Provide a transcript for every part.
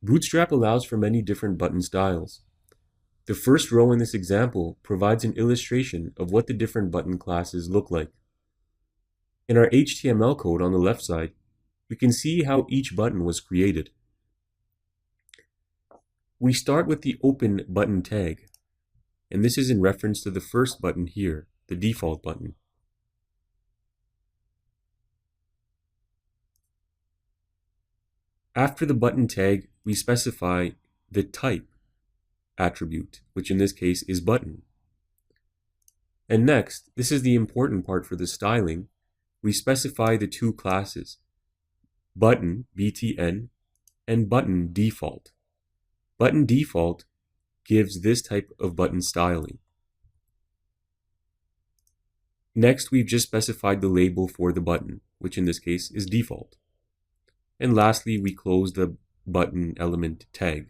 Bootstrap allows for many different button styles. The first row in this example provides an illustration of what the different button classes look like. In our HTML code on the left side, we can see how each button was created. We start with the open button tag, and this is in reference to the first button here, the default button. After the button tag, we specify the type attribute, which in this case is button. And next, this is the important part for the styling, we specify the two classes, button, btn, and button default. Button default gives this type of button styling. Next, we've just specified the label for the button, which in this case is default. And lastly, we close the button element tag.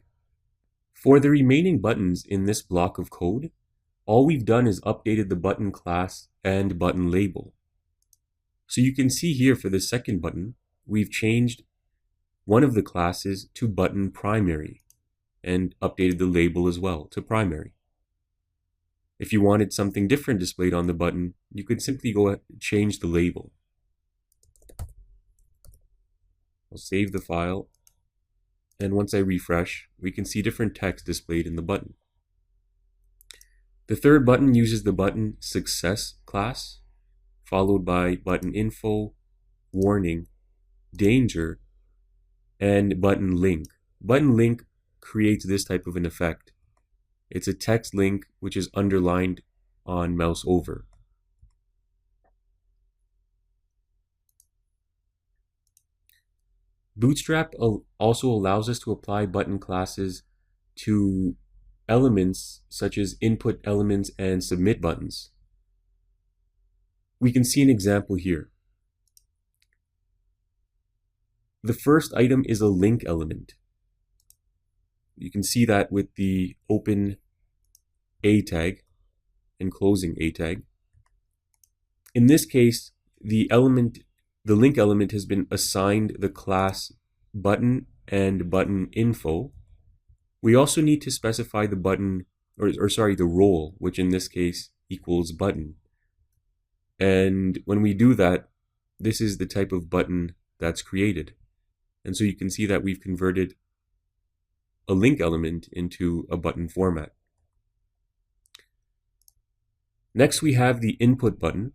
For the remaining buttons in this block of code, all we've done is updated the button class and button label. So you can see here for the second button, we've changed one of the classes to button primary and updated the label as well to primary. If you wanted something different displayed on the button, you could simply go ahead and change the label. I'll save the file, and once I refresh, we can see different text displayed in the button. The third button uses the button success class, followed by button info, warning, danger, and button link. Button link creates this type of an effect. It's a text link which is underlined on mouse over. Bootstrap also allows us to apply button classes to elements such as input elements and submit buttons. We can see an example here. The first item is a link element. You can see that with the open A tag and closing A tag. In this case, the link element has been assigned the class button and button info. We also need to specify the button, the role, which in this case equals button. And when we do that, this is the type of button that's created. And so you can see that we've converted a link element into a button format. Next, we have the input button.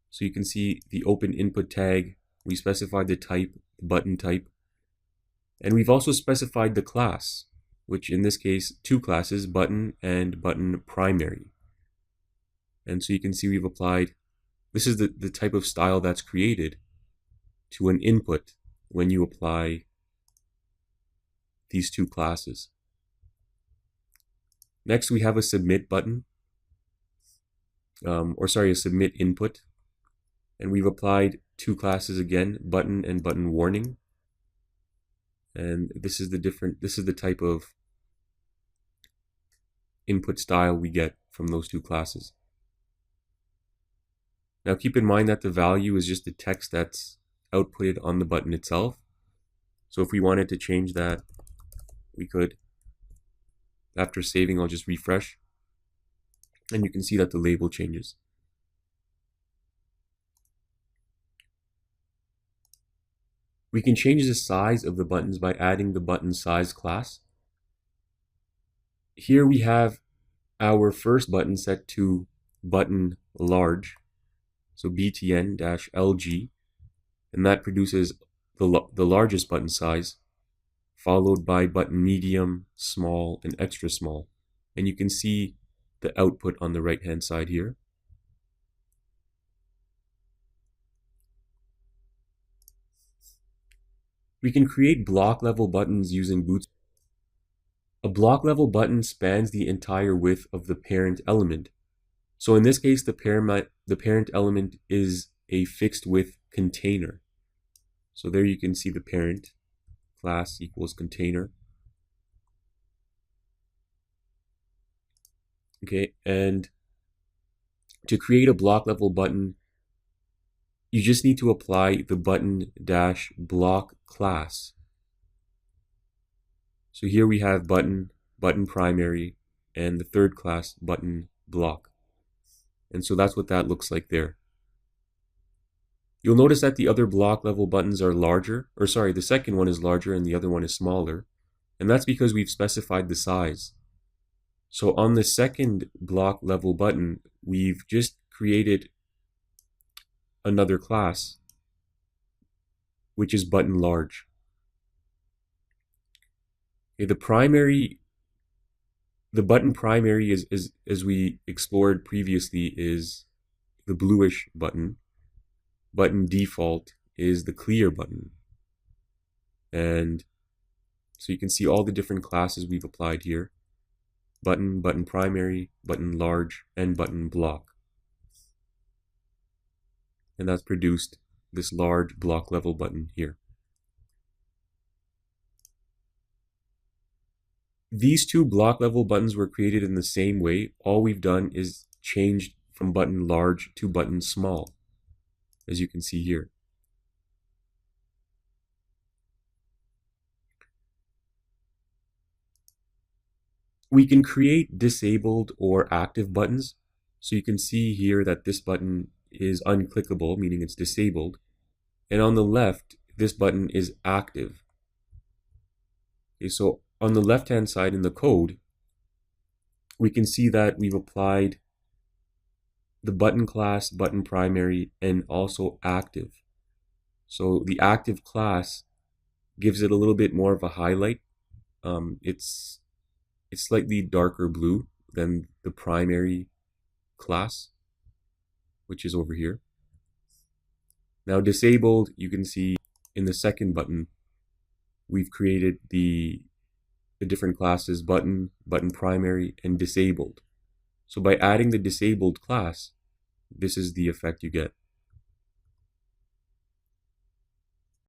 So you can see the open input tag. We specified the type, button type. And we've also specified the class, which in this case, two classes, button and button primary. And so you can see we've applied, this is the type of style that's created to an input when you apply these two classes. Next, we have a submit button, a submit input. And we've applied two classes again, button and button warning. And this is the type of input style we get from those two classes. Now keep in mind that the value is just the text that's outputted on the button itself. So if we wanted to change that, we could. After saving, I'll just refresh. And you can see that the label changes. We can change the size of the buttons by adding the button size class. Here we have our first button set to button large, so btn-lg, and that produces the largest button size, followed by button medium, small, and extra small. And you can see the output on the right-hand side here. We can create block level buttons using Bootstrap. A block level button spans the entire width of the parent element. So in this case, the parent element is a fixed width container. So there you can see the parent class equals container. Okay, and to create a block level button, you just need to apply the button-block class. So here we have button, button primary, and the third class button block. And so that's what that looks like there. You'll notice that the other block level buttons are larger, or sorry, the second one is larger and the other one is smaller. And that's because we've specified the size. So on the second block level button, we've just created another class, which is button large. Okay, the button primary is as we explored previously, is the bluish button. Button default is the clear button. And so you can see all the different classes we've applied here. Button, button primary, button large, and button block. And that's produced this large block level button here. These two block level buttons were created in the same way. All we've done is changed from button large to button small, as you can see here. We can create disabled or active buttons. So you can see here that this button is unclickable, meaning it's disabled. And on the left, this button is active. Okay, so on the left-hand side in the code, we can see that we've applied the button class, button primary, and also active. So the active class gives it a little bit more of a highlight. It's slightly darker blue than the primary class, which is over here. Now disabled, you can see in the second button, we've created the different classes button, button primary, and disabled. So by adding the disabled class, this is the effect you get.